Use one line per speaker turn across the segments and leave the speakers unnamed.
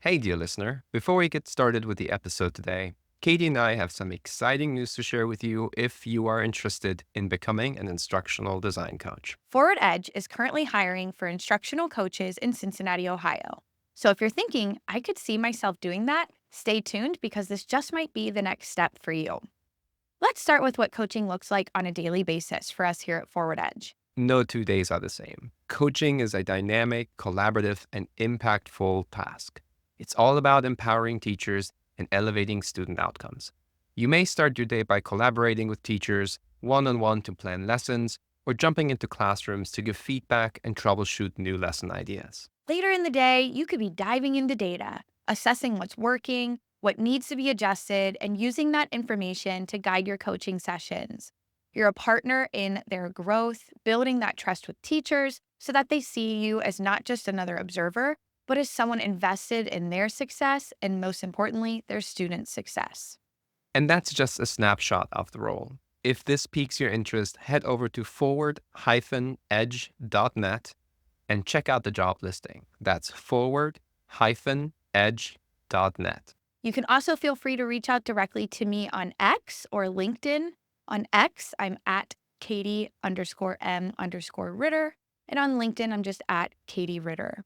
Hey, dear listener. Before we get started with the episode today, Katie and I have some exciting news to share with you if you are interested in becoming an instructional design coach.
Forward Edge is currently hiring for instructional coaches in Cincinnati, Ohio. So if you're thinking, I could see myself doing that, stay tuned because this just might be the next step for you. Let's start with what coaching looks like on a daily basis for us here at Forward Edge.
No 2 days are the same. Coaching is a dynamic, collaborative, and impactful task. It's all about empowering teachers and elevating student outcomes. You may start your day by collaborating with teachers one on one to plan lessons or jumping into classrooms to give feedback and troubleshoot new lesson ideas.
Later in the day, you could be diving into data, assessing what's working, what needs to be adjusted, and using that information to guide your coaching sessions. You're a partner in their growth, building that trust with teachers so that they see you as not just another observer, but as someone invested in their success and, most importantly, their students' success.
And that's just a snapshot of the role. If this piques your interest, head over to forward-edge.net and check out the job listing. That's forward-edge.net.
You can also feel free to reach out directly to me on X or LinkedIn. On X, I'm at Katie_M_Ritter. And on LinkedIn, I'm just at Katie Ritter.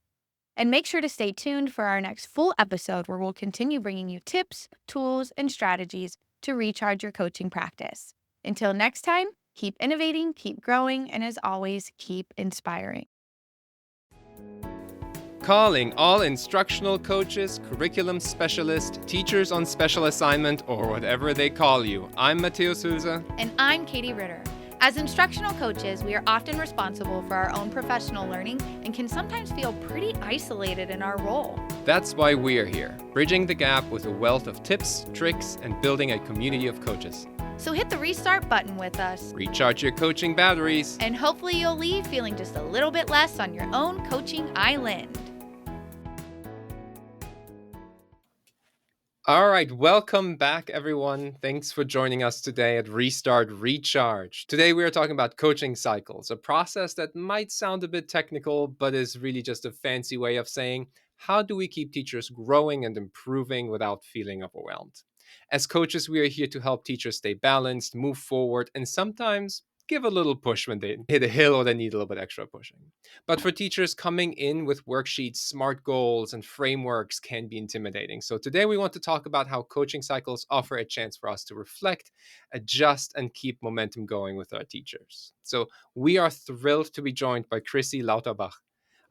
And make sure to stay tuned for our next full episode where we'll continue bringing you tips, tools, and strategies to recharge your coaching practice. Until next time, keep innovating, keep growing, and as always, keep inspiring.
Calling all instructional coaches, curriculum specialists, teachers on special assignment, or whatever they call you. I'm Matthaeus Huelse.
And I'm Katie Ritter. As instructional coaches, we are often responsible for our own professional learning and can sometimes feel pretty isolated in our role.
That's why we're here, bridging the gap with a wealth of tips, tricks, and building a community of coaches.
So hit the restart button with us.
Recharge your coaching batteries.
And hopefully you'll leave feeling just a little bit less on your own coaching island.
All right, welcome back, everyone. Thanks for joining us today at Restart Recharge. Today, we are talking about coaching cycles, a process that might sound a bit technical, but is really just a fancy way of saying, how do we keep teachers growing and improving without feeling overwhelmed? As coaches, we are here to help teachers stay balanced, move forward, and sometimes give a little push when they hit a hill or they need a little bit extra pushing. But for teachers, coming in with worksheets, SMART goals, and frameworks can be intimidating. So today we want to talk about how coaching cycles offer a chance for us to reflect, adjust, and keep momentum going with our teachers. So we are thrilled to be joined by Crissy Lauterbach.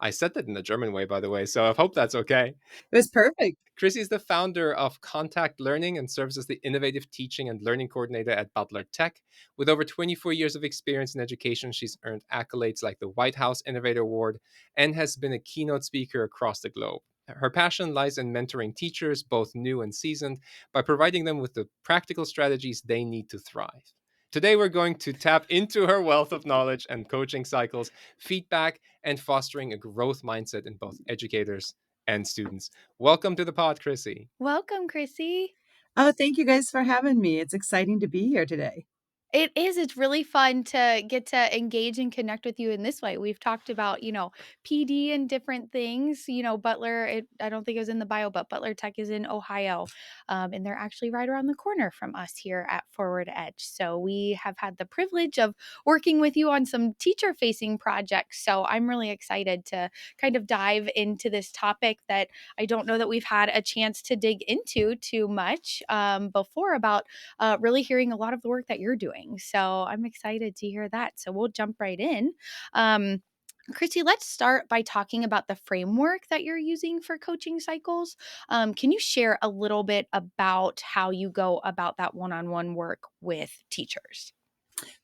I said that in the German way, by the way, so I hope that's okay.
It was perfect.
Crissy is the founder of Contact Learning and serves as the innovative teaching and learning coordinator at Butler Tech. With over 24 years of experience in education, she's earned accolades like the White House Innovator Award and has been a keynote speaker across the globe. Her passion lies in mentoring teachers, both new and seasoned, by providing them with the practical strategies they need to thrive. Today, we're going to tap into her wealth of knowledge and coaching cycles, feedback, and fostering a growth mindset in both educators and students. Welcome to the pod, Crissy.
Welcome, Crissy.
Oh, thank you guys for having me. It's exciting to be here today.
It is. It's really fun to get to engage and connect with you in this way. We've talked about, PD and different things. Butler, I don't think it was in the bio, but Butler Tech is in Ohio. And they're actually right around the corner from us here at Forward Edge. So we have had the privilege of working with you on some teacher facing projects. So I'm really excited to kind of dive into this topic that I don't know that we've had a chance to dig into too much before about really hearing a lot of the work that you're doing. So I'm excited to hear that. So we'll jump right in. Crissy, let's start by talking about the framework that you're using for coaching cycles. Can you share a little bit about how you go about that one-on-one work with teachers?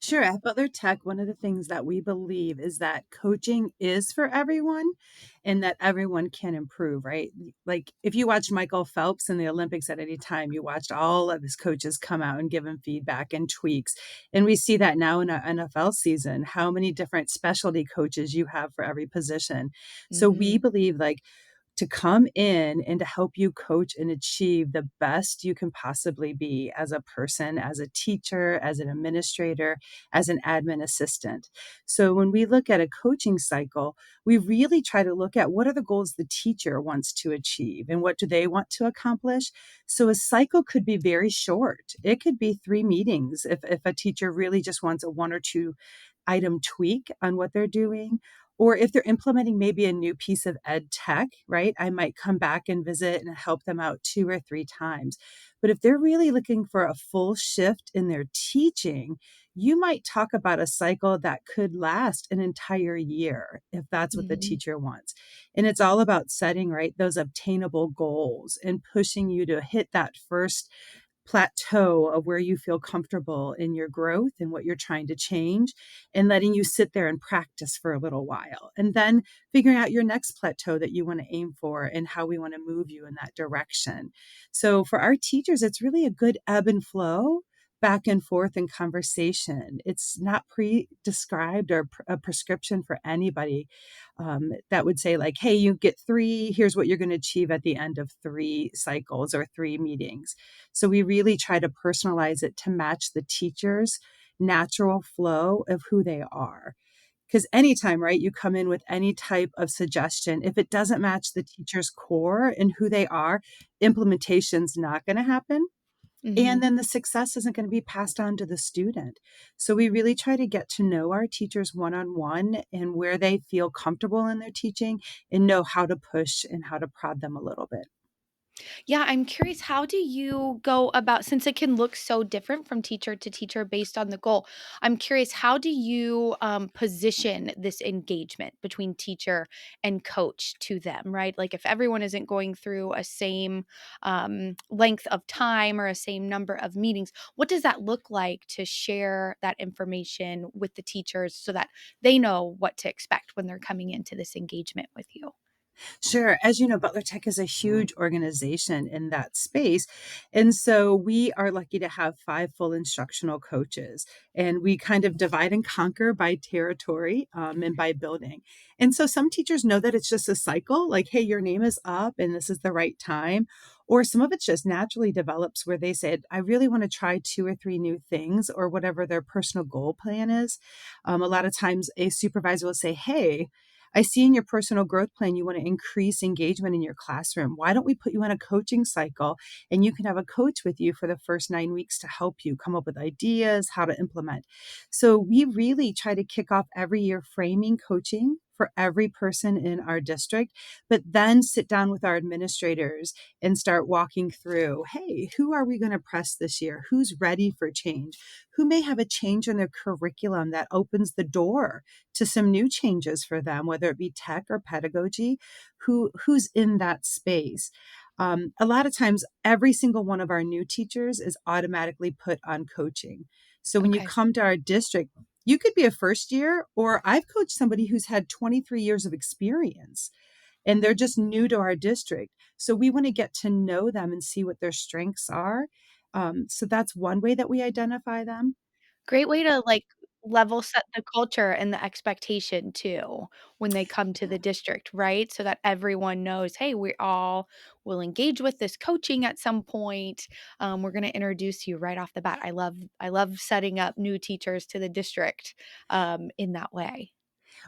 Sure. At Butler Tech, one of the things that we believe is that coaching is for everyone and that everyone can improve, right? Like if you watch Michael Phelps in the Olympics at any time, you watched all of his coaches come out and give him feedback and tweaks. And we see that now in our NFL season, how many different specialty coaches you have for every position. So we
Mhm.
believe like to come in and to help you coach and achieve the best you can possibly be as a person, as a teacher, as an administrator, as an admin assistant. So when we look at a coaching cycle, we really try to look at what are the goals the teacher wants to achieve and what do they want to accomplish. So a cycle could be very short. It could be 3 meetings if a teacher really just wants a 1 or 2 item tweak on what they're doing. Or if they're implementing maybe a new piece of ed tech, right? I might come back and visit and help them out 2 or 3 times. But if they're really looking for a full shift in their teaching, you might talk about a cycle that could last an entire year if that's what the
Mhm.
teacher wants. And it's all about setting, right, those obtainable goals and pushing you to hit that first plateau of where you feel comfortable in your growth and what you're trying to change, and letting you sit there and practice for a little while, and then figuring out your next plateau that you want to aim for and how we want to move you in that direction. So for our teachers, it's really a good ebb and flow, back and forth in conversation. It's not pre-described or a prescription for anybody, that would say like, hey, you get 3, here's what you're going to achieve at the end of 3 cycles or 3 meetings. So we really try to personalize it to match the teacher's natural flow of who they are. Because anytime, right, you come in with any type of suggestion, if it doesn't match the teacher's core and who they are, implementation's not going to happen. And
Mhm.
then the success isn't going to be passed on to the student. So we really try to get to know our teachers one on one and where they feel comfortable in their teaching and know how to push and how to prod them a little bit.
Yeah, I'm curious, how do you go about, since it can look so different from teacher to teacher based on the goal? I'm curious, how do you position this engagement between teacher and coach to them, right? Like if everyone isn't going through a same length of time or a same number of meetings, what does that look like to share that information with the teachers so that they know what to expect when they're coming into this engagement with you?
Sure. As you know, Butler Tech is a huge organization in that space. And so we are lucky to have 5 full instructional coaches. And we kind of divide and conquer by territory, and by building. And so some teachers know that it's just a cycle, like, hey, your name is up and this is the right time. Or some of it just naturally develops where they said, I really want to try 2 or 3 new things or whatever their personal goal plan is. A lot of times a supervisor will say, hey, I see in your personal growth plan you want to increase engagement in your classroom. Why don't we put you on a coaching cycle and you can have a coach with you for the first 9 weeks to help you come up with ideas, how to implement? So we really try to kick off every year framing coaching for every person in our district, but then sit down with our administrators and start walking through, hey, who are we going to press this year? Who's ready for change? Who may have a change in their curriculum that opens the door to some new changes for them, whether it be tech or pedagogy, who's in that space. A lot of times, every single one of our new teachers is automatically put on coaching. So when you
Okay.
come to our district, you could be a first year, or I've coached somebody who's had 23 years of experience and they're just new to our district. So we want to get to know them and see what their strengths are. So that's one way that we identify them.
Great way to, like, level set the culture and the expectation too when they come to the district, right? So that everyone knows, "Hey, we all will engage with this coaching at some point. We're gonna introduce you right off the bat." I love setting up new teachers to the district, in that way.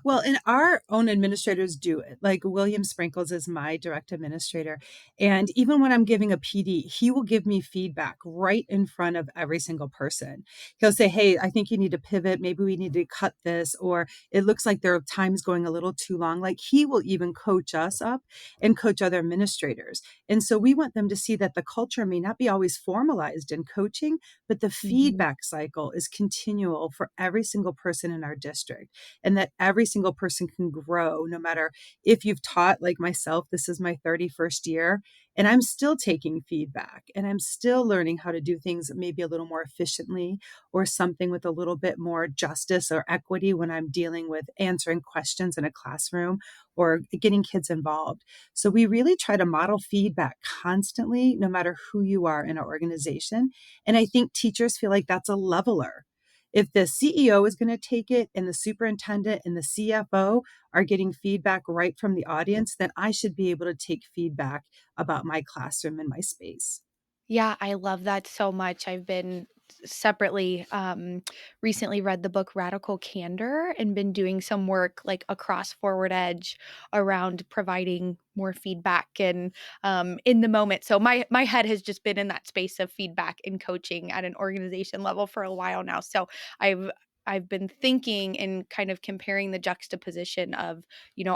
Well, and our own administrators do it. Like William Sprinkles is my direct administrator. And even when I'm giving a PD, he will give me feedback right in front of every single person. He'll say, hey, I think you need to pivot. Maybe we need to cut this, or it looks like their time's going a little too long. Like he will even coach us up and coach other administrators. And so we want them to see that the culture may not be always formalized in coaching, but the
Mhm.
feedback cycle is continual for every single person in our district, and that every single person can grow no matter if you've taught like myself. This is my 31st year and I'm still taking feedback and I'm still learning how to do things maybe a little more efficiently or something with a little bit more justice or equity when I'm dealing with answering questions in a classroom or getting kids involved. So we really try to model feedback constantly, no matter who you are in our organization. And I think teachers feel like that's a leveler. If the CEO is going to take it and the superintendent and the CFO are getting feedback right from the audience, then I should be able to take feedback about my classroom and my space.
Yeah, I love that so much. I've been separately recently read the book Radical Candor and been doing some work like across Forward Edge around providing more feedback and in the moment. So my head has just been in that space of feedback and coaching at an organization level for a while now. So I've I've been thinking and kind of comparing the juxtaposition of,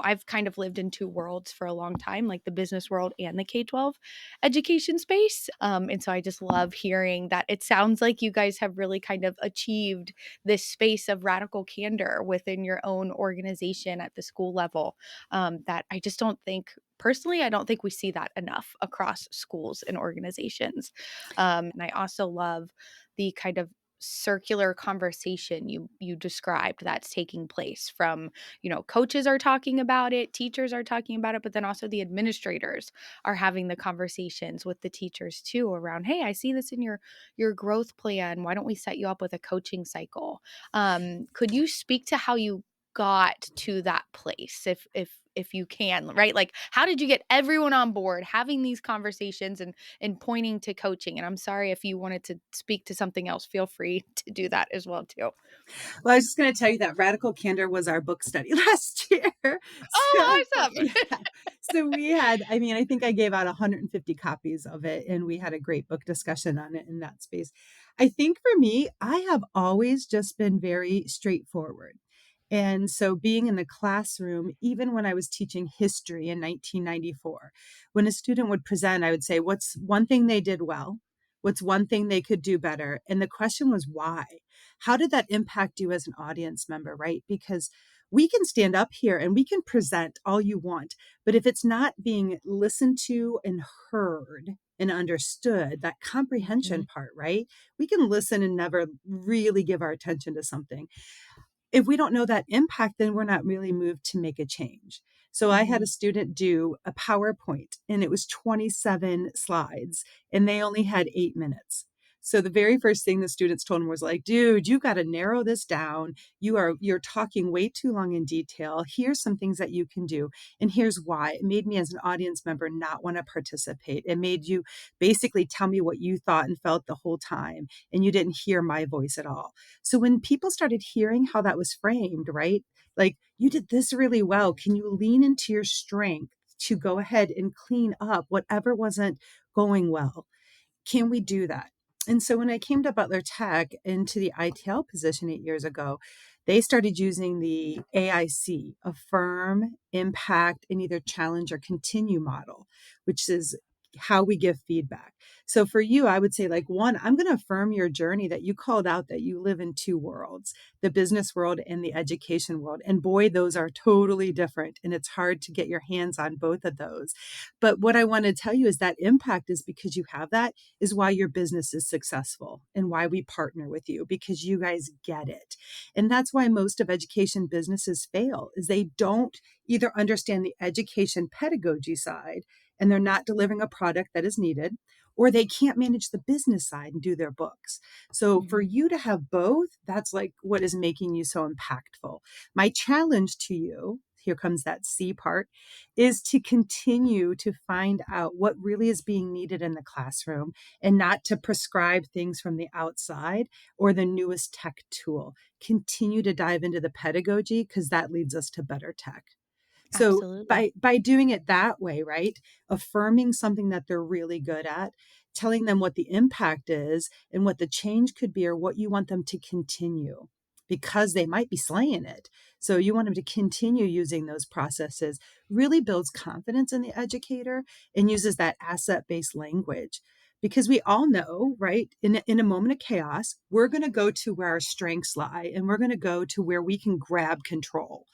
I've kind of lived in two worlds for a long time, like the business world and the K-12 education space. And so I just love hearing that it sounds like you guys have really kind of achieved this space of radical candor within your own organization at the school level. That I just don't think personally, I don't think we see that enough across schools and organizations. And I also love the kind of circular conversation you described that's taking place from, coaches are talking about it, teachers are talking about it, but then also the administrators are having the conversations with the teachers too around, hey, I see this in your growth plan, why don't we set you up with a coaching cycle? Could you speak to how you got to that place, if you can, right? Like, how did you get everyone on board having these conversations and pointing to coaching? And I'm sorry, if you wanted to speak to something else, feel free to do that as well too.
Well, I was just going to tell you that Radical Candor was our book study last year.
Oh,
So,
awesome.
yeah. So we had, I mean, I think I gave out 150 copies of it, and we had a great book discussion on it in that space. I think for me, I have always just been very straightforward. And so being in the classroom, even when I was teaching history in 1994, when a student would present, I would say, what's one thing they did well? What's one thing they could do better? And the question was why? How did that impact you as an audience member, right? Because we can stand up here and we can present all you want, but if it's not being listened to and heard and understood, that comprehension
Mhm,
part, right? We can listen and never really give our attention to something. If we don't know that impact, then we're not really moved to make a change. So I had a
mhm,
student do a PowerPoint and it was 27 slides and they only had 8 minutes. So the very first thing the students told him was like, dude, you got to narrow this down. You're talking way too long in detail. Here's some things that you can do. And here's why. It made me as an audience member not want to participate. It made you basically tell me what you thought and felt the whole time. And you didn't hear my voice at all. So when people started hearing how that was framed, right? Like, you did this really well. Can you lean into your strength to go ahead and clean up whatever wasn't going well? Can we do that? And so when I came to Butler Tech into the ITL position 8 years ago, they started using the AIC, affirm, impact, and either challenge or continue model, which is how we give feedback. So for you, I would say, like, one, I'm going to affirm your journey that you called out that you live in two worlds, the business world and the education world. And boy, those are totally different. And it's hard to get your hands on both of those. But what I want to tell you is that impact is because you have that is why your business is successful and why we partner with you, because you guys get it. And that's why most of education businesses fail is they don't either understand the education pedagogy side and they're not delivering a product that is needed, or they can't manage the business side and do their books. So for
mhm,
you to have both, that's like what is making you so impactful. My challenge to you, here comes that C part, is to continue to find out what really is being needed in the classroom and not to prescribe things from the outside or the newest tech tool. Continue to dive into the pedagogy because that leads us to better tech. So
absolutely.
by doing it that way, right? Affirming something that they're really good at, telling them what the impact is and what the change could be or what you want them to continue because they might be slaying it. So you want them to continue using those processes, really builds confidence in the educator and uses that asset-based language. Because we all know, right, in a moment of chaos, we're going to go to where our strengths lie and we're going to go to where we can grab control.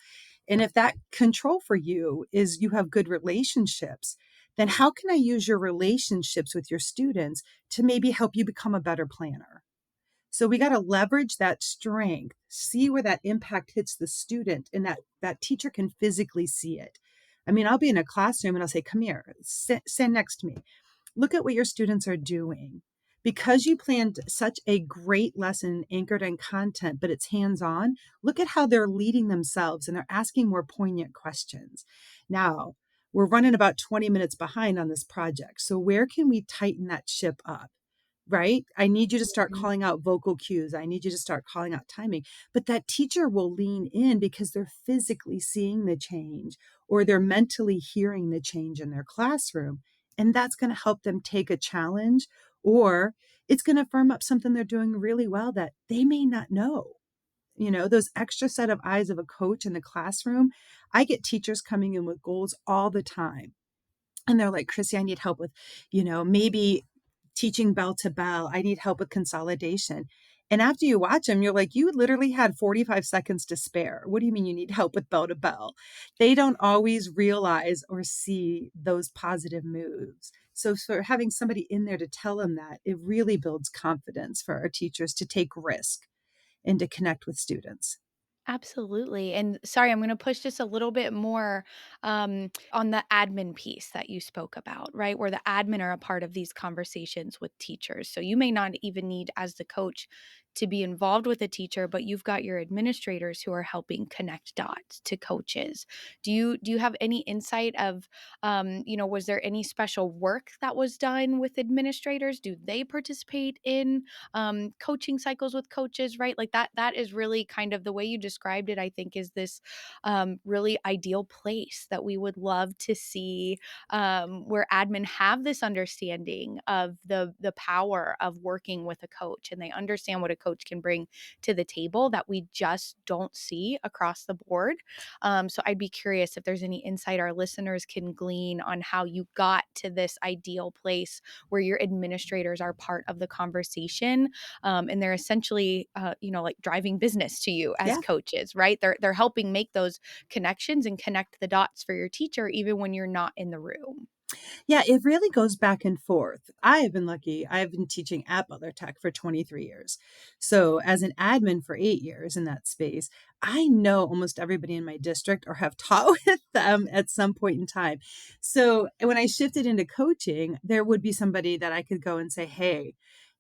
And if that control for you is you have good relationships, then how can I use your relationships with your students to maybe help you become a better planner? So we got to leverage that strength, see where that impact hits the student and that teacher can physically see it. I mean, I'll be in a classroom and I'll say, come here, stand next to me. Look at what your students are doing. Because you planned such a great lesson anchored in content, but it's hands on, look at how they're leading themselves and they're asking more poignant questions. Now, we're running about 20 minutes behind on this project. So, where can we tighten that ship up? Right? I need you to start
Mhm.
calling out vocal cues. I need you to start calling out timing. But that teacher will lean in because they're physically seeing the change or they're mentally hearing the change in their classroom. And that's going to help them take a challenge, or it's going to firm up something they're doing really well that they may not know. Those extra set of eyes of a coach in the classroom. I get teachers coming in with goals all the time. And they're like, Crissy, I need help with, maybe teaching bell to bell. I need help with consolidation. And after you watch them, you're like, you literally had 45 seconds to spare. What do you mean you need help with bell to bell? They don't always realize or see those positive moves. So for having somebody in there to tell them that, it really builds confidence for our teachers to take risk and to connect with students.
Absolutely. And sorry, I'm going to push just a little bit more on the admin piece that you spoke about, right? Where the admin are a part of these conversations with teachers. So you may not even need, as the coach, to be involved with a teacher, but you've got your administrators who are helping connect dots to coaches. Do you have any insight of, was there any special work that was done with administrators? Do they participate in coaching cycles with coaches, right? Like that is really kind of the way you described it, I think, is this really ideal place that we would love to see, where admin have this understanding of the power of working with a coach, and they understand what a coach can bring to the table that we just don't see across the board. So I'd be curious if there's any insight our listeners can glean on how you got to this ideal place where your administrators are part of the conversation, and they're essentially, like driving business to you as
Yeah.
coaches, right? They're helping make those connections and connect the dots for your teacher, even when you're not in the room.
Yeah, it really goes back and forth. I have been lucky. I've been teaching at Butler Tech for 23 years. So, as an admin for 8 years in that space, I know almost everybody in my district or have taught with them at some point in time. So, when I shifted into coaching, there would be somebody that I could go and say, hey,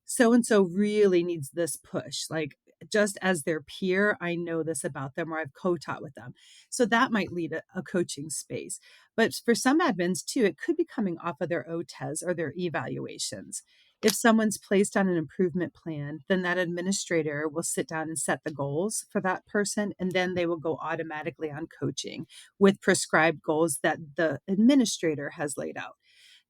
so and so really needs this push. Like, just as their peer, I know this about them or I've co taught with them. So, that might lead a coaching space. But for some admins too, it could be coming off of their OTEs or their evaluations. If someone's placed on an improvement plan, then that administrator will sit down and set the goals for that person, and then they will go automatically on coaching with prescribed goals that the administrator has laid out.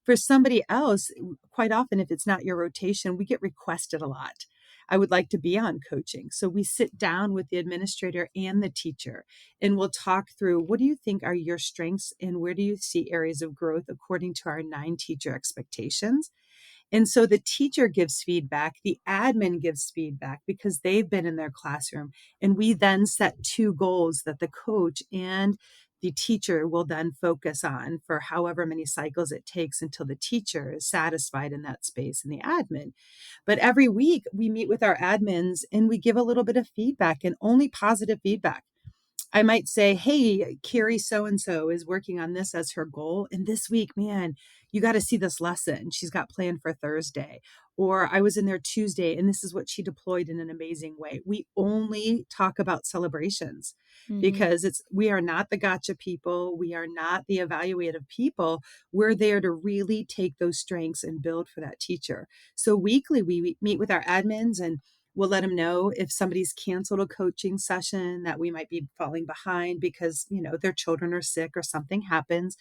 For somebody else, quite often, if it's not your rotation, we get requested a lot. I would like to be on coaching. So we sit down with the administrator and the teacher and we'll talk through, what do you think are your strengths and where do you see areas of growth according to our 9 teacher expectations? And so the teacher gives feedback, the admin gives feedback because they've been in their classroom. And we then set 2 goals that the coach and the teacher will then focus on for however many cycles it takes until the teacher is satisfied in that space and the admin. But every week we meet with our admins and we give a little bit of feedback, and only positive feedback. I might say, hey, Carrie so and so is working on this as her goal. And this week, man, you got to see this lesson she's got planned for Thursday. Or I was in there Tuesday and this is what she deployed in an amazing way. We only talk about celebrations
Mhm.
because we are not the gotcha people. We are not the evaluative people. We're there to really take those strengths and build for that teacher. So weekly, we meet with our admins and we'll let them know if somebody's canceled a coaching session that we might be falling behind because, their children are sick or something happens.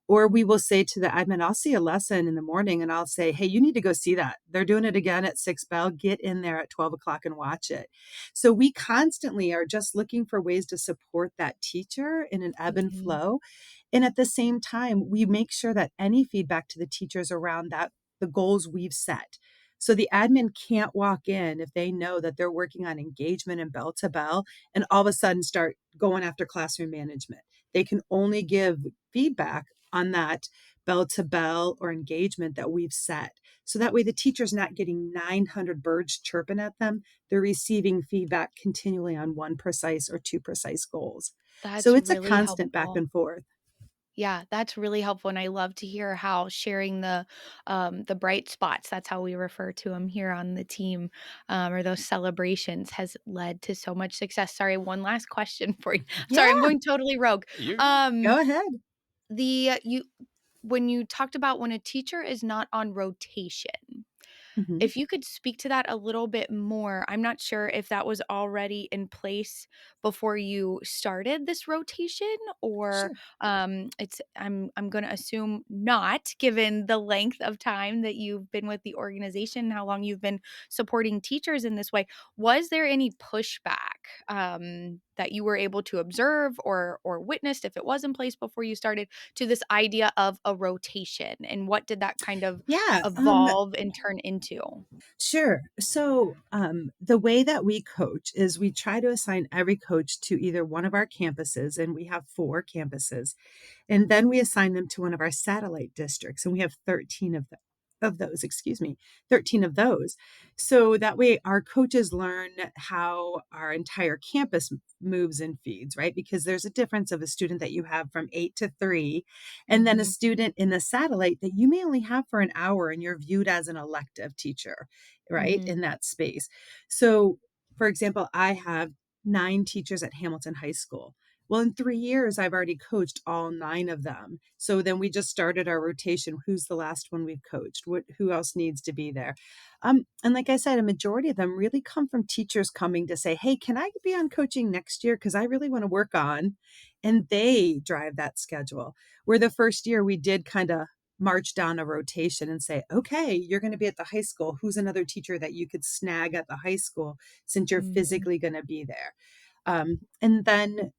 Or we will say to the admin, I'll see a lesson in the morning and I'll say, hey, you need to go see that. They're doing it again at 6 bell. Get in there at 12 o'clock and watch it. So we constantly are just looking for ways to support that teacher in an ebb and
Mhm.
flow. And at the same time, we make sure that any feedback to the teachers around that, the goals we've set. So the admin can't walk in if they know that they're working on engagement and bell to bell and all of a sudden start going after classroom management. They can only give feedback on that bell to bell or engagement that we've set. So that way the teacher's not getting 900 birds chirping at them. They're receiving feedback continually on one precise or 2 precise goals. So
That's
it's a
really
constant back
helpful.
and forth.
Yeah, that's really helpful, and I love to hear how sharing the bright spots, that's how we refer to them here on the team, or those celebrations has led to so much success. Sorry, one last question for you. Sorry, I'm
Yeah,
going totally rogue.
You're good.
Um,
go ahead.
you when you talked about when a teacher is not on rotation,
Mhm.
if you could speak to that a little bit more, I'm not sure if that was already in place before you started this rotation or
Sure.
it's I'm going to assume not given the length of time that you've been with the organization, how long you've been supporting teachers in this way. Was there any pushback that you were able to observe or witnessed if it was in place before you started to this idea of a rotation and what did that kind of
Yeah,
evolve and turn into?
sure. So, the way that we coach is we try to assign every coach to either one of our campuses, and we have 4 campuses. And then we assign them to one of our satellite districts, and we have 13 of those, excuse me, 13 of those. So that way our coaches learn how our entire campus moves and feeds, right? Because there's a difference of a student that you have from 8 to 3 and then a
Mhm,
student in the satellite that you may only have for an hour and you're viewed as an elective teacher, right?
mhm,
In that space. So, for example, I have 9 teachers at Hamilton High School. Well, in 3 years, I've already coached all 9 of them. So then we just started our rotation. Who's the last one we've coached? Who else needs to be there? And like I said, a majority of them really come from teachers coming to say, "Hey, can I be on coaching next year? Because I really want to work on." And they drive that schedule. Where the first year we did kind of march down a rotation and say, "Okay, you're going to be at the high school. Who's another teacher that you could snag at the high school since you're
mhm,
physically going to be there?" And then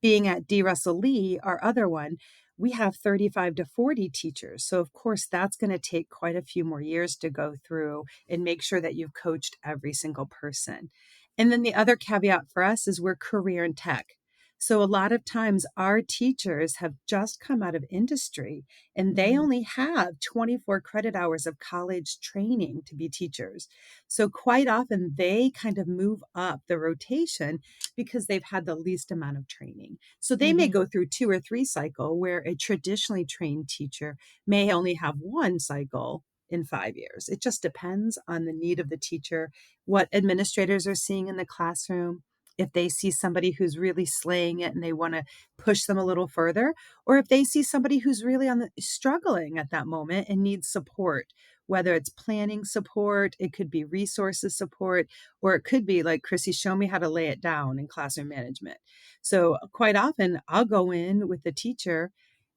being at D. Russell Lee, our other one, we have 35 to 40 teachers. So, of course, that's going to take quite a few more years to go through and make sure that you've coached every single person. And then the other caveat for us is we're career and tech. So, a lot of times our teachers have just come out of industry and they
mhm,
only have 24 credit hours of college training to be teachers. So, quite often they kind of move up the rotation because they've had the least amount of training. So they may
mhm,
go through 2 or 3 cycle where a traditionally trained teacher may only have 1 cycle in 5 years. It just depends on the need of the teacher, what administrators are seeing in the classroom, if they see somebody who's really slaying it and they want to push them a little further, or if they see somebody who's really struggling at that moment and needs support, whether it's planning support, it could be resources support, or it could be like, Crissy, show me how to lay it down in classroom management. So quite often I'll go in with the teacher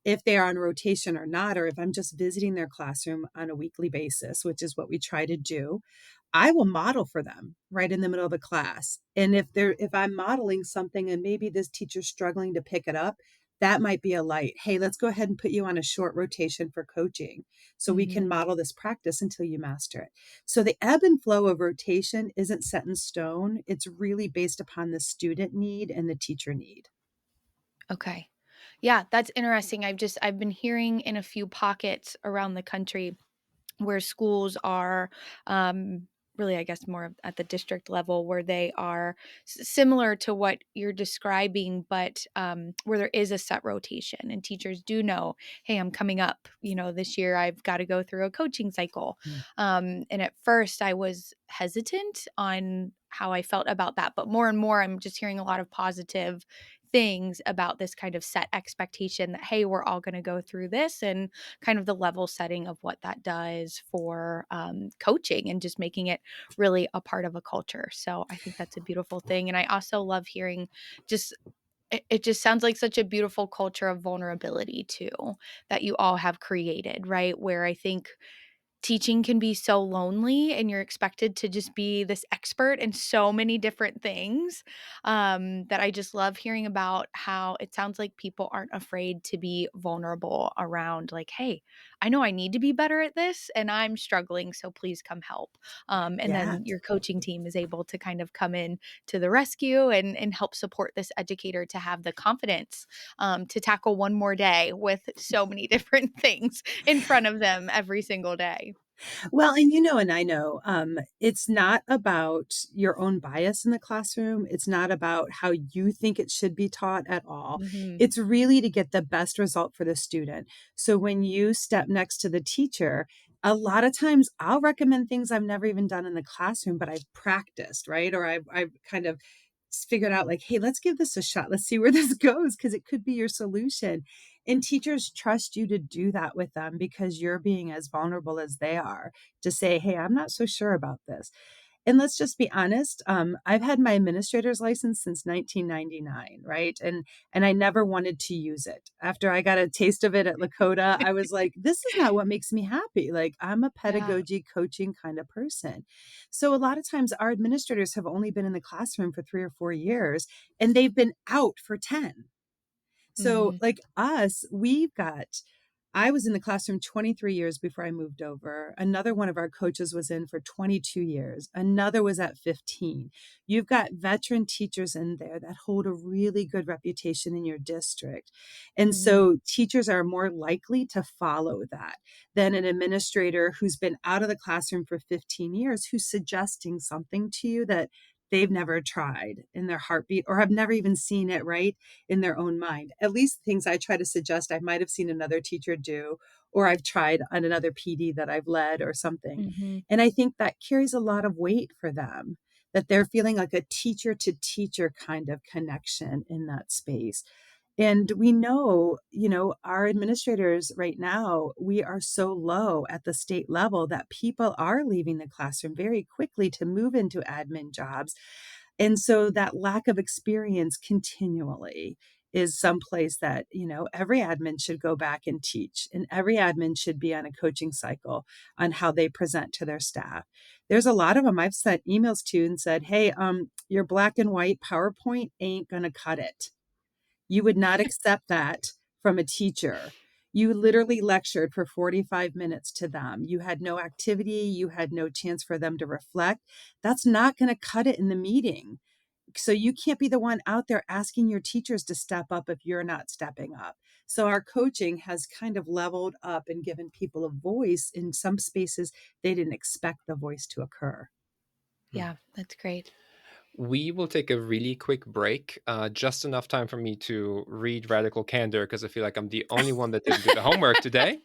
if they are on rotation or not, or if I'm just visiting their classroom on a weekly basis, which is what we try to do. I will model for them right in the middle of the class. And if I'm modeling something and maybe this teacher's struggling to pick it up, that might be a light. Hey, let's go ahead and put you on a short rotation for coaching so we can
mhm.
model this practice until you master it. So the ebb and flow of rotation isn't set in stone. It's really based upon the student need and the teacher need.
Okay. Yeah, that's interesting. I've been hearing in a few pockets around the country where schools are really, I guess, more at the district level where they are similar to what you're describing, but where there is a set rotation and teachers do know, hey, I'm coming up, this year I've got to go through a coaching cycle.
Mm.
And at first I was hesitant on how I felt about that, but more and more I'm just hearing a lot of positive things about this kind of set expectation that, hey, we're all going to go through this and kind of the level setting of what that does for coaching and just making it really a part of a culture. So I think that's a beautiful thing. And I also love hearing just it just sounds like such a beautiful culture of vulnerability too that you all have created, right? Where I think teaching can be so lonely and you're expected to just be this expert in so many different things that I just love hearing about how it sounds like people aren't afraid to be vulnerable around like, hey, I know I need to be better at this and I'm struggling, so please come help. And
Yeah.
then your coaching team is able to kind of come in to the rescue and help support this educator to have the confidence to tackle one more day with so many different things in front of them every single day.
Well, and and I know, it's not about your own bias in the classroom. It's not about how you think it should be taught at all.
Mhm.
It's really to get the best result for the student. So when you step next to the teacher, a lot of times I'll recommend things I've never even done in the classroom, but I've practiced, right? Or I've kind of figured out like, hey, let's give this a shot. Let's see where this goes because it could be your solution. And teachers trust you to do that with them because you're being as vulnerable as they are to say, hey, I'm not so sure about this. And let's just be honest. I've had my administrator's license since 1999, right? And I never wanted to use it. After I got a taste of it at Lakota, I was like, this is not what makes me happy. Like I'm a
Yeah.
pedagogy coaching kind of person. So a lot of times our administrators have only been in the classroom for 3 or 4 years and they've been out for 10. So,
Mhm.
like us, I was in the classroom 23 years before I moved over. Another one of our coaches was in for 22 years. Another was at 15. You've got veteran teachers in there that hold a really good reputation in your district. And
Mhm.
so teachers are more likely to follow that than an administrator who's been out of the classroom for 15 years, who's suggesting something to you that they've never tried in their heartbeat or have never even seen it, right? In their own mind. At least things I try to suggest, I might have seen another teacher do, or I've tried on another PD that I've led or something.
Mhm.
And I think that carries a lot of weight for them, that they're feeling like a teacher to teacher kind of connection in that space. And we know, our administrators right now, we are so low at the state level that people are leaving the classroom very quickly to move into admin jobs. And so that lack of experience continually is someplace that, every admin should go back and teach. And every admin should be on a coaching cycle on how they present to their staff. There's a lot of them I've sent emails to and said, hey, your black and white PowerPoint ain't going to cut it. You would not accept that from a teacher. You literally lectured for 45 minutes to them. You had no activity. You had no chance for them to reflect. That's not going to cut it in the meeting. So you can't be the one out there asking your teachers to step up if you're not stepping up. So our coaching has kind of leveled up and given people a voice in some spaces they didn't expect the voice to occur.
Hmm.
Yeah, that's great.
We will take a really quick break, just enough time for me to read Radical Candor because I feel like I'm the only one that didn't do the homework today.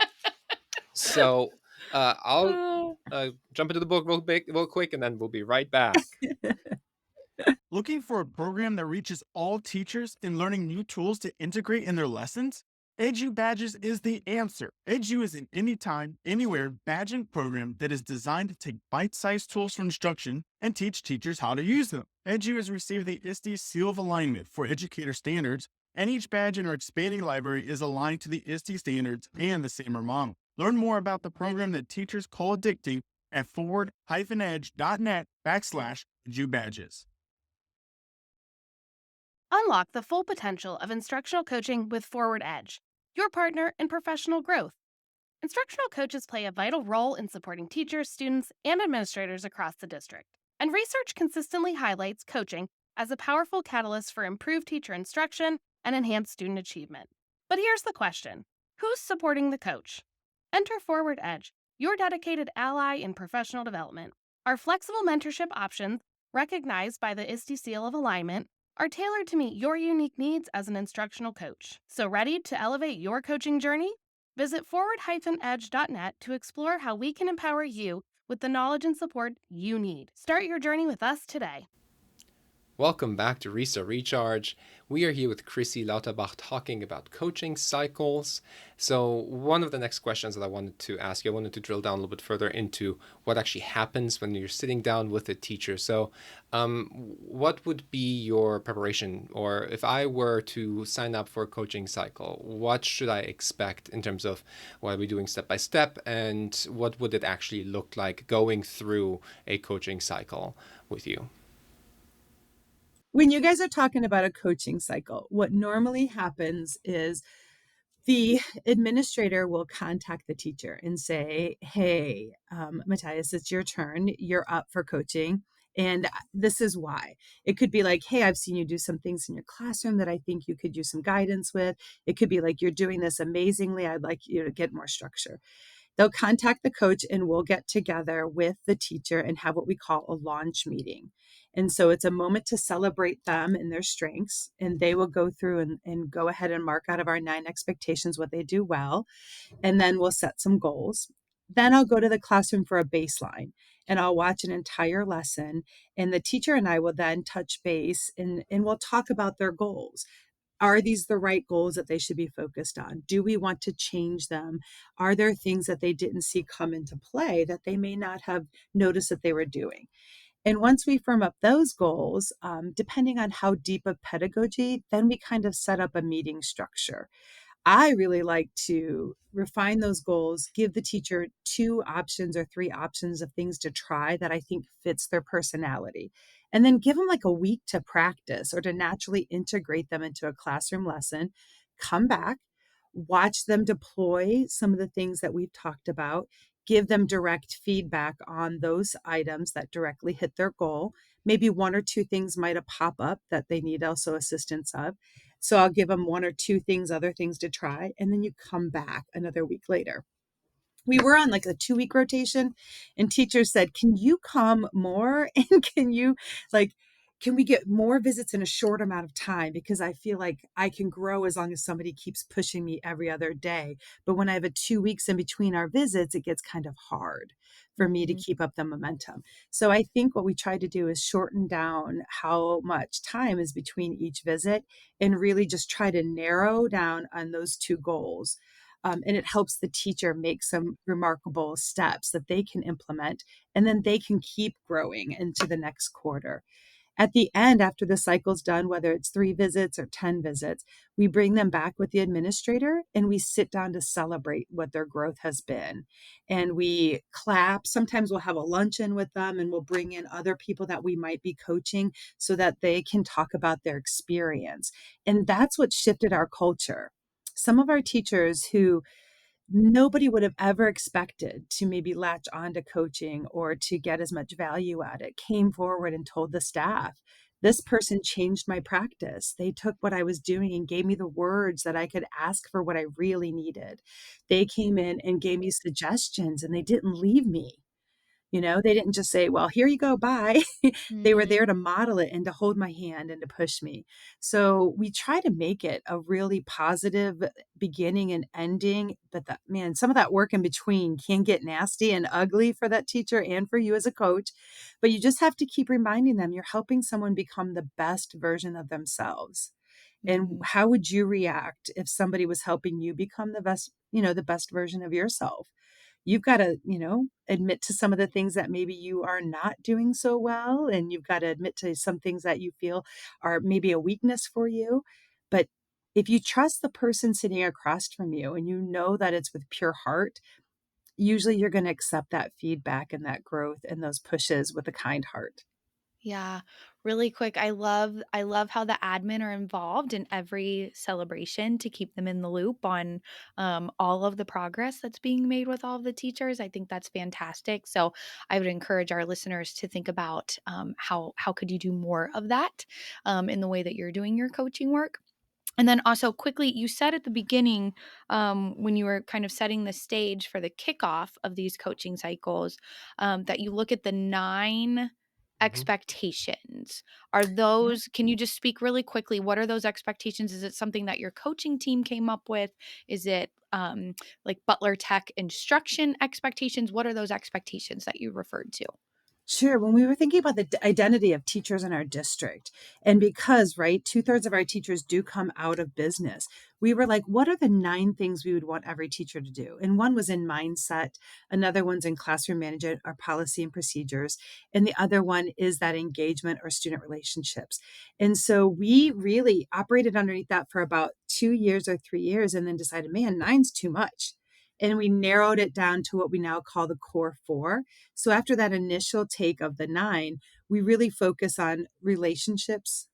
So I'll
Oh.
jump into the book real quick, and then we'll be right back.
Looking for a program that reaches all teachers and learning new tools to integrate in their lessons? Edu Badges is the answer. Edu is an anytime, anywhere badging program that is designed to take bite-sized tools for instruction and teach teachers how to use them. Edu has received the ISTE Seal of Alignment for educator standards, and each badge in our expanding library is aligned to the ISTE standards and the SAMR model. Learn more about the program that teachers call addicting at forward-edge.net/Edu Badges.
Unlock the full potential of instructional coaching with Forward Edge, your partner in professional growth. Instructional coaches play a vital role in supporting teachers, students, and administrators across the district. And research consistently highlights coaching as a powerful catalyst for improved teacher instruction and enhanced student achievement. But here's the question: who's supporting the coach? Enter Forward Edge, your dedicated ally in professional development. Our flexible mentorship options, recognized by the ISTE Seal of Alignment, are tailored to meet your unique needs as an instructional coach. So, ready to elevate your coaching journey? Visit forward-edge.net to explore how we can empower you with the knowledge and support you need. Start your journey with us today.
Welcome back to Restart Recharge. We are here with Crissy Lauterbach talking about coaching cycles. So one of the next questions that I wanted to ask you, I wanted to drill down a little bit further into what actually happens when you're sitting down with a teacher. So what would be your preparation? Or if I were to sign up for a coaching cycle, what should I expect in terms of what are we doing step by step? And what would it actually look like going through a coaching cycle with you?
When you guys are talking about a coaching cycle, what normally happens is the administrator will contact the teacher and say, hey, Matthaeus, it's your turn. You're up for coaching. And this is why. It could be like, hey, I've seen you do some things in your classroom that I think you could use some guidance with. It could be like, you're doing this amazingly. I'd like you to get more structure. They'll contact the coach and we'll get together with the teacher and have what we call a launch meeting. And so it's a moment to celebrate them and their strengths. And they will go through and go ahead and mark out of our 9 expectations what they do well. And then we'll set some goals. Then I'll go to the classroom for a baseline and I'll watch an entire lesson. And the teacher and I will then touch base and we'll talk about their goals. Are these the right goals that they should be focused on? Do we want to change them? Are there things that they didn't see come into play that they may not have noticed that they were doing? And once we firm up those goals, depending on how deep of pedagogy, then we kind of set up a meeting structure. I really like to refine those goals, give the teacher 2 options or 3 options of things to try that I think fits their personality. And then give them like a week to practice or to naturally integrate them into a classroom lesson. Come back, watch them deploy some of the things that we've talked about, give them direct feedback on those items that directly hit their goal. Maybe 1 or 2 things might have pop up that they need also assistance of. So I'll give them 1 or 2 things, other things to try, and then you come back another week later. We were on like a 2-week rotation and teachers said, "Can you come more? And like, can we get more visits in a short amount of time? Because I feel like I can grow as long as somebody keeps pushing me every other day. But when I have a 2 weeks in between our visits, it gets kind of hard for me to
Mhm.
keep up the momentum." So I think what we try to do is shorten down how much time is between each visit and really just try to narrow down on those 2 goals. And it helps the teacher make some remarkable steps that they can implement, and then they can keep growing into the next quarter. At the end, after the cycle's done, whether it's 3 visits or 10 visits, we bring them back with the administrator and we sit down to celebrate what their growth has been. And we clap. Sometimes we'll have a luncheon with them and we'll bring in other people that we might be coaching so that they can talk about their experience. And that's what shifted our culture. Some of our teachers who nobody would have ever expected to maybe latch on to coaching or to get as much value at it came forward and told the staff, "This person changed my practice. They took what I was doing and gave me the words that I could ask for what I really needed. They came in and gave me suggestions and they didn't leave me." They didn't just say, "Well, here you go, bye." They were there
Mhm.
to model it and to hold my hand and to push me. So we try to make it a really positive beginning and ending, but that man, some of that work in between can get nasty and ugly for that teacher and for you as a coach. But you just have to keep reminding them you're helping someone become the best version of themselves. And
Mhm.
how would you react if somebody was helping you become the best version of yourself? You've got to, admit to some of the things that maybe you are not doing so well. And you've got to admit to some things that you feel are maybe a weakness for you. But if you trust the person sitting across from you and you know that it's with pure heart, usually you're going to accept that feedback and that growth and those pushes with a kind heart.
Yeah, really quick, I love how the admin are involved in every celebration to keep them in the loop on, all of the progress that's being made with all of the teachers. I think that's fantastic. So I would encourage our listeners to think about, how could you do more of that, in the way that you're doing your coaching work. And then also quickly, you said at the beginning, when you were kind of setting the stage for the kickoff of these coaching cycles, that you look at the 9
Mhm.
expectations. Are those can you just speak really quickly? What are those expectations? Is it something that your coaching team came up with? Is it like Butler Tech instruction expectations? What are those expectations that you referred to?
Sure. When we were thinking about the identity of teachers in our district, and because, right, 2/3 of our teachers do come out of business, we were like, what are the 9 things we would want every teacher to do? And one was in mindset, another one's in classroom management or policy and procedures, and the other one is that engagement or student relationships. And so we really operated underneath that for about 2 years or 3 years and then decided, man, nine's too much. And we narrowed it down to what we now call the core 4. So after that initial take of the 9, we really focus on relationships,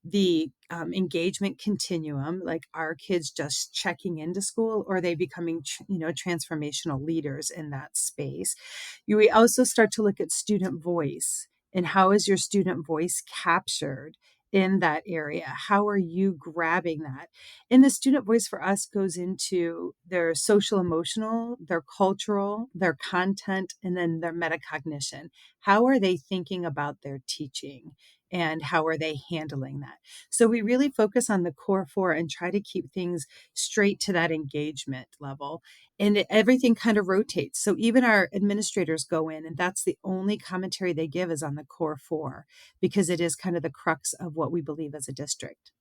the engagement continuum, like are kids just checking into school or are they becoming, transformational leaders in that space? We also start to look at student voice and how is your student voice captured in that area? How are you grabbing that? And the student voice for us goes into their social emotional, their cultural, their content, and then their metacognition. How are they thinking about their teaching? And how are they handling that? So we really focus on the core four and try to keep things straight to that engagement level. And everything kind of rotates. So even our administrators go in, and that's the only commentary they give is on the core four, because it is kind of the crux of what we believe as a district.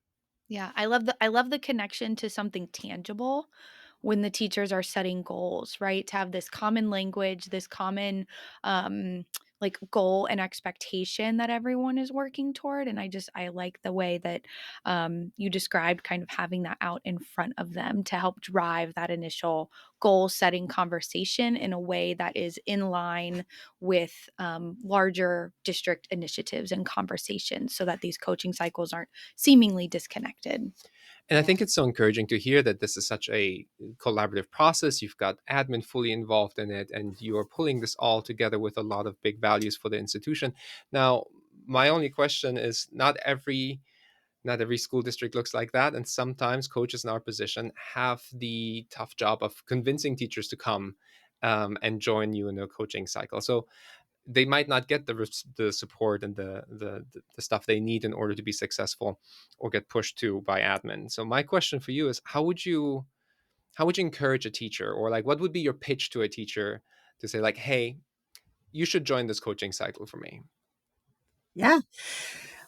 Yeah, I love the connection to something tangible when the teachers are setting goals, right? To have this common language, this common um like goal and expectation that everyone is working toward. And I like the way that you described kind of having that out in front of them to help drive that initial goal setting conversation in a way that is in line with larger district initiatives and conversations so that these coaching cycles aren't seemingly disconnected.
And I
Yeah.
think it's so encouraging to hear that this is such a collaborative process. You've got admin fully involved in it, and you're pulling this all together with a lot of big values for the institution. Now, my only question is, not every school district looks like that, and sometimes coaches in our position have the tough job of convincing teachers to come and join you in a coaching cycle. So they might not get the support and the stuff they need in order to be successful, or get pushed to by admin. So my question for you is, how would you encourage a teacher, or like what would be your pitch to a teacher to say, like, hey, you should join this coaching cycle for me?
Yeah.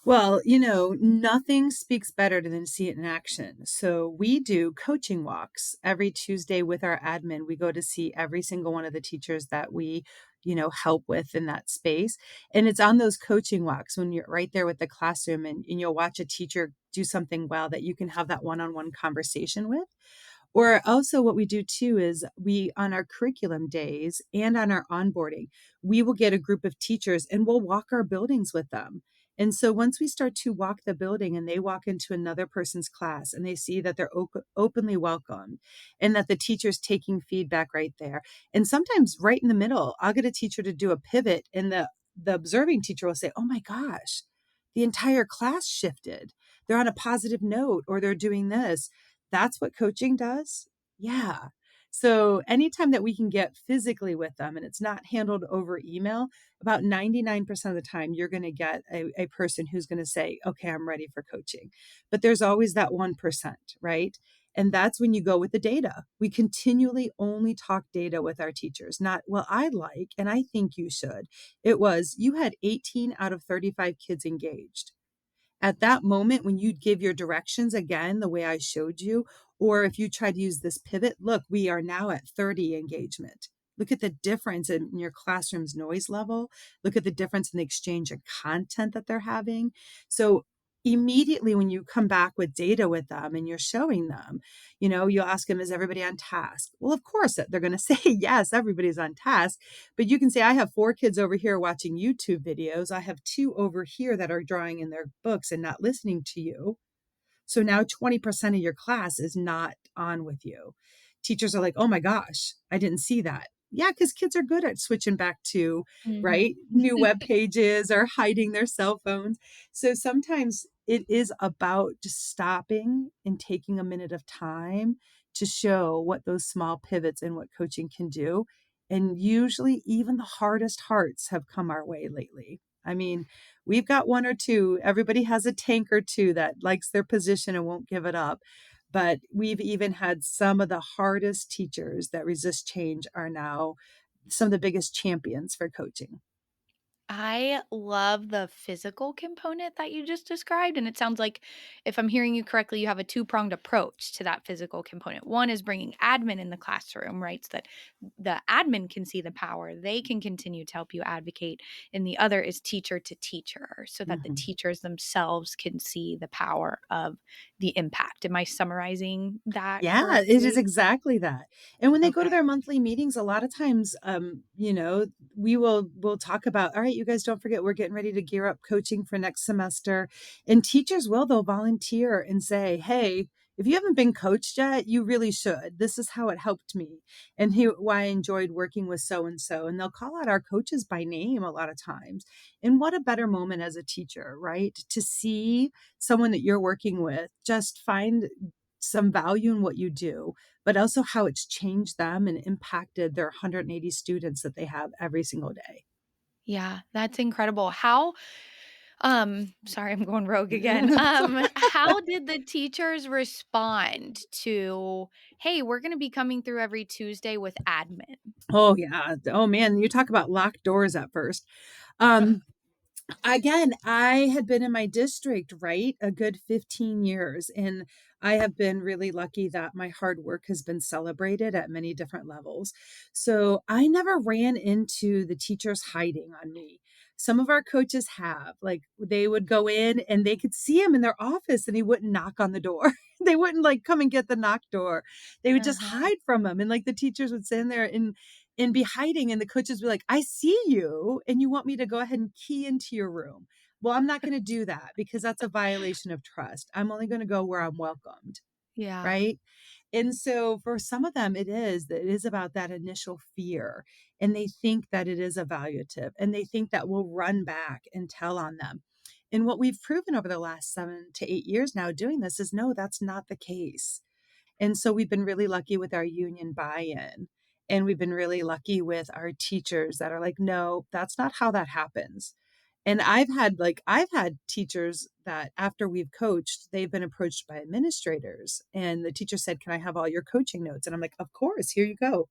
Well, nothing speaks better than see it in action. So we do coaching walks every Tuesday with our admin. We go to see every single one of the teachers that we, help with in that space. And it's on those coaching walks when you're right there with the classroom, and you'll watch a teacher do something well that you can have that one-on-one conversation with. Or also what we do too is we, on our curriculum days and on our onboarding, we will get a group of teachers and we'll walk our buildings with them. And so once we start to walk the building and they walk into another person's class and they see that they're openly welcomed and that the teacher's taking feedback right there. And sometimes right in the middle, I'll get a teacher to do a pivot and the observing teacher will say, "Oh my gosh, the entire class shifted. They're on a positive note, or they're doing this." That's what coaching does? Yeah. So anytime that we can get physically with them and it's not handled over email, about 99% of the time, you're going to get a person who's going to say, "Okay, I'm ready for coaching." But there's always that 1%, right? And that's when you go with the data. We continually only talk data with our teachers, not, "Well, I like, and I think you should." It was, you had 18 out of 35 kids engaged. At that moment, when you give your directions again, the way I showed you, or if you try to use this pivot, look, we are now at 30 engagement. Look at the difference in your classroom's noise level. Look at the difference in the exchange of content that they're having. So immediately when you come back with data with them and you're showing them, you'll ask them, "Is everybody on task?" Well, of course, they're going to say, "Yes, everybody's on task." But you can say, "I have 4 kids over here watching YouTube videos. I have 2 over here that are drawing in their books and not listening to you. So now 20% of your class is not on with you." Teachers are like, "Oh my gosh, I didn't see that." Yeah, because kids are good at switching back to,
Mhm.
right, new web pages or hiding their cell phones. So sometimes it is about just stopping and taking a minute of time to show what those small pivots and what coaching can do. And usually even the hardest hearts have come our way lately. I mean, we've got 1 or 2. Everybody has a tank or 2 that likes their position and won't give it up. But we've even had some of the hardest teachers that resist change are now some of the biggest champions for coaching.
I love the physical component that you just described. And it sounds like, if I'm hearing you correctly, you have a two-pronged approach to that physical component. One is bringing admin in the classroom, right? So that the admin can see the power, they can continue to help you advocate. And the other is teacher to teacher, so that the
Mhm.
teachers themselves can see the power of the impact. Am I summarizing that
Yeah, it is
correctly?
exactly that. And when they go to
Okay.
their monthly meetings, a lot of times, we'll talk about, "All right, you guys don't forget, we're getting ready to gear up coaching for next semester." And teachers they'll volunteer and say, "Hey, If you haven't been coached yet, you really should. This is how it helped me, and why I enjoyed working with so and so. And they'll call out our coaches by name a lot of times. And what a better moment as a teacher, right? To see someone that you're working with just find some value in what you do, but also how it's changed them and impacted their 180 students that they have every single day.
Yeah, that's incredible. Sorry, I'm going rogue again.
So-
How did the teachers respond to, "Hey, we're gonna be coming through every Tuesday with admin"?
oh yeah. Oh man, you talk about locked doors at first. Um, Again, I had been in my district, right, a good 15 years, and I have been really lucky that my hard work has been celebrated at many different levels. So I never ran into the teachers hiding on me. Some of our coaches have, like, they would go in and they could see him in their office and he wouldn't knock on the door. They wouldn't like come and get the knock door. They would just
Uh-huh.
hide from him. And like the teachers would stand there and be hiding, and the coaches be like, I see you and you want me to go ahead and key into your room. Well, I'm not going to do that because that's a violation of trust. I'm only going to go where I'm welcomed,
Yeah.
right? And so for some of them, it is about that initial fear. And they think that it is evaluative and they think that we'll run back and tell on them. And what we've proven over the last 7 to 8 years now doing this is no, that's not the case. And so we've been really lucky with our union buy-in. And we've been really lucky with our teachers that are like, no, that's not how that happens. And I've had teachers that after we've coached, they've been approached by administrators and the teacher said, "Can I have all your coaching notes?" And I'm like, "Of course, here you go."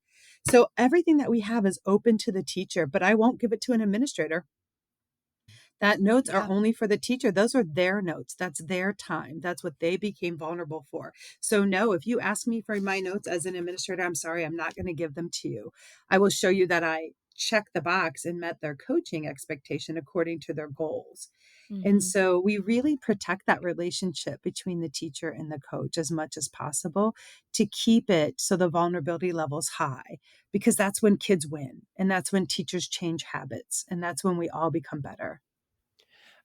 So everything that we have is open to the teacher, but I won't give it to an administrator. That notes are
Yeah.
only for the teacher. Those are their notes. That's their time. That's what they became vulnerable for. So no, if you ask me for my notes as an administrator, I'm sorry, I'm not going to give them to you. I will show you that I checked the box and met their coaching expectation according to their goals. And
Mhm.
so we really protect that relationship between the teacher and the coach as much as possible to keep it so the vulnerability level's high, because that's when kids win and that's when teachers change habits and that's when we all become better.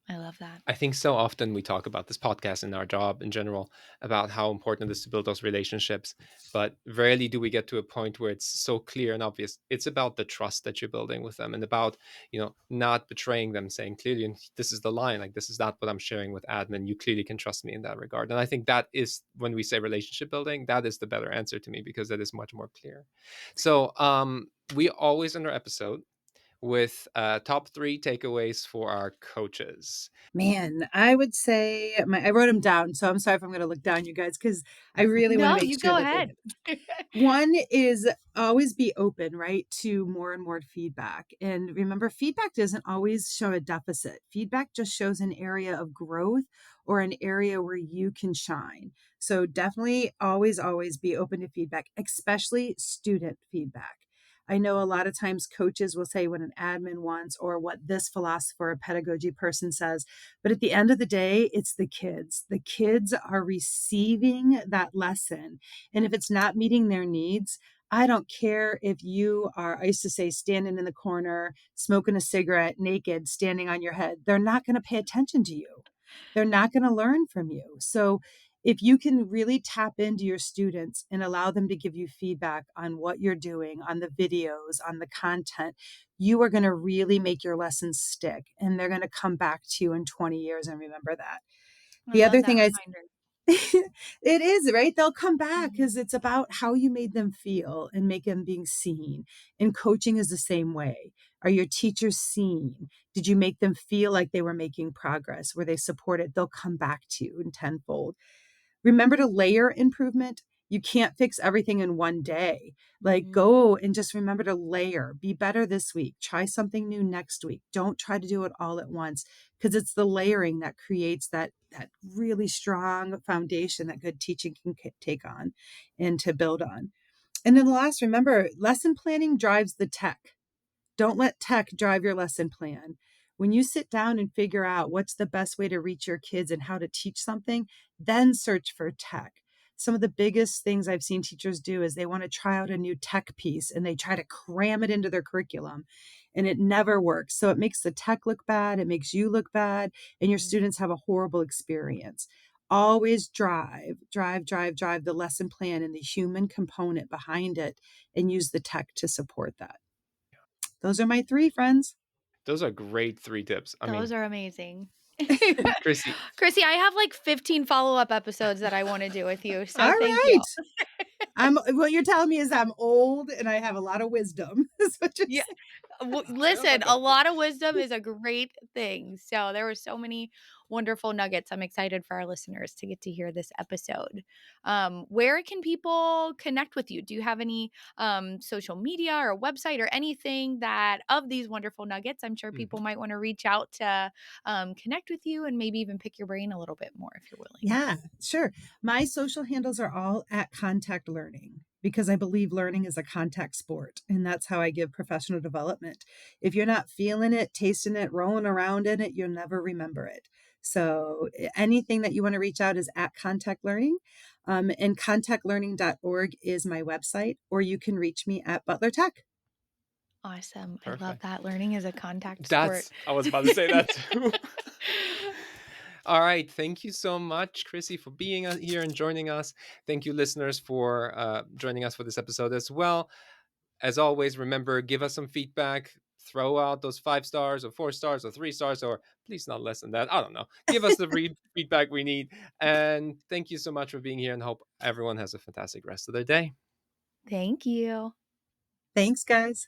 I love that.
I think so often we talk about this podcast and our job in general about how important it is to build those relationships, but rarely do we get to a point where it's so clear and obvious. It's about the trust that you're building with them and about, not betraying them, saying clearly, and this is the line, like this is not what I'm sharing with admin. You clearly can trust me in that regard. And I think that is when we say relationship building, that is the better answer to me because that is much more clear. So we always end our episode with top three takeaways for our coaches.
Man, I would say I wrote them down. So I'm sorry if I'm going to look down, you guys, because I really want to
No,
make
you
sure
go
that they
ahead.
hit. One is always be open, right, to more and more feedback. And remember, feedback doesn't always show a deficit. Feedback just shows an area of growth or an area where you can shine. So definitely always, always be open to feedback, especially student feedback. I know a lot of times coaches will say what an admin wants or what this philosopher or pedagogy person says. But at the end of the day, it's the kids. The kids are receiving that lesson. And if it's not meeting their needs, I don't care if you are, I used to say, standing in the corner, smoking a cigarette, naked, standing on your head. They're not going to pay attention to you. They're not going to learn from you. So if you can really tap into your students and allow them to give you feedback on what you're doing, on the videos, on the content, you are going to really make your lessons stick and they're going to come back to you in 20 years and remember that.
I
The
love
other
that
thing
reminder.
it is, right? They'll come back
Mhm.
because it's about how you made them feel and make them being seen. And coaching is the same way. Are your teachers seen? Did you make them feel like they were making progress? Were they supported? They'll come back to you in tenfold. Remember to layer improvement. You can't fix everything in one day. Like
Mhm.
go and just remember to layer. Be better this week. Try something new next week. Don't try to do it all at once because it's the layering that creates that really strong foundation that good teaching can take on and to build on. And then the last, remember, lesson planning drives the tech. Don't let tech drive your lesson plan. When you sit down and figure out what's the best way to reach your kids and how to teach something, then search for tech. Some of the biggest things I've seen teachers do is they want to try out a new tech piece and they try to cram it into their curriculum and it never works. So it makes the tech look bad, it makes you look bad, and your
Mhm.
students have a horrible experience. always drive the lesson plan and the human component behind it, and use the tech to support that. Those are my 3 friends.
Those are great 3 tips. I
Those
mean,
are amazing.
Crissy,
Crissy, I have like 15 follow-up episodes that I wanna do with you,
All
so thank you.
right. What you're telling me is I'm old and I have a lot of wisdom. Is what you're
Yeah.
saying.
I don't know
Listen,
about
a
that.
lot of wisdom is a great thing. So there were so many wonderful nuggets. I'm excited for our listeners to get to hear this episode. Where can people connect with you? Do you have any social media or website or anything that of these wonderful nuggets? I'm sure people
Mhm.
might want to reach out to connect with you and maybe even pick your brain a little bit more if you're willing.
Yeah, sure. My social handles are all at Contact Learning because I believe learning is a contact sport, and that's how I give professional development. If you're not feeling it, tasting it, rolling around in it, you'll never remember it. So anything that you want to reach out is at Contact Learning. And contactlearning.org is my website, or you can reach me at Butler Tech.
Awesome. I love
Perfect.
that. Learning is a contact sport.
That's I was about to say that too. All right. Thank you so much, Crissy, for being here and joining us. Thank you, listeners, for joining us for this episode as well. As always, remember, give us some feedback. Throw out those 5 stars or 4 stars or 3 stars, or please not less than that. I don't know. Give us the feedback we need. And thank you so much for being here, and hope everyone has a fantastic rest of their day.
Thank you.
Thanks, guys.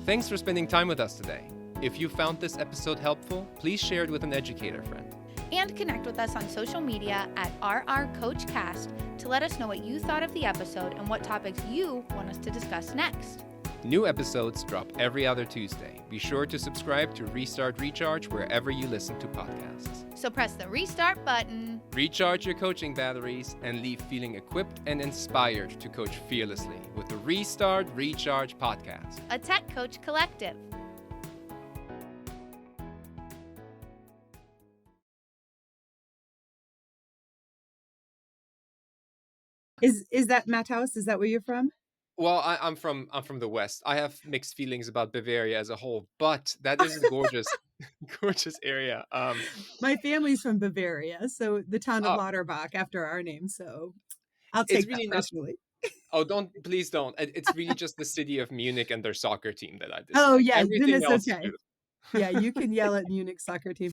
Thanks for spending time with us today. If you found this episode helpful, please share it with an educator friend.
And connect with us on social media at RRCoachCast to let us know what you thought of the episode and what topics you want us to discuss next.
New episodes drop every other Tuesday. Be sure to subscribe to Restart Recharge wherever you listen to podcasts.
So press the restart button.
Recharge your coaching batteries and leave feeling equipped and inspired to coach fearlessly with the Restart Recharge podcast.
A Tech Coach Collective.
Is that Matthaeus? Is that where you're from?
Well, I'm from the West. I have mixed feelings about Bavaria as a whole, but that is a gorgeous, gorgeous area.
My family's from Bavaria, so the town of
Oh,
Lauterbach after our name. So I'll
it's
take that
really not.
personally.
Oh, please don't. It's really just the city of Munich and their soccer team that I
Oh
dislike.
yeah, then
Everything
it's
else is
okay.
beautiful.
Yeah, you can yell at Munich soccer team.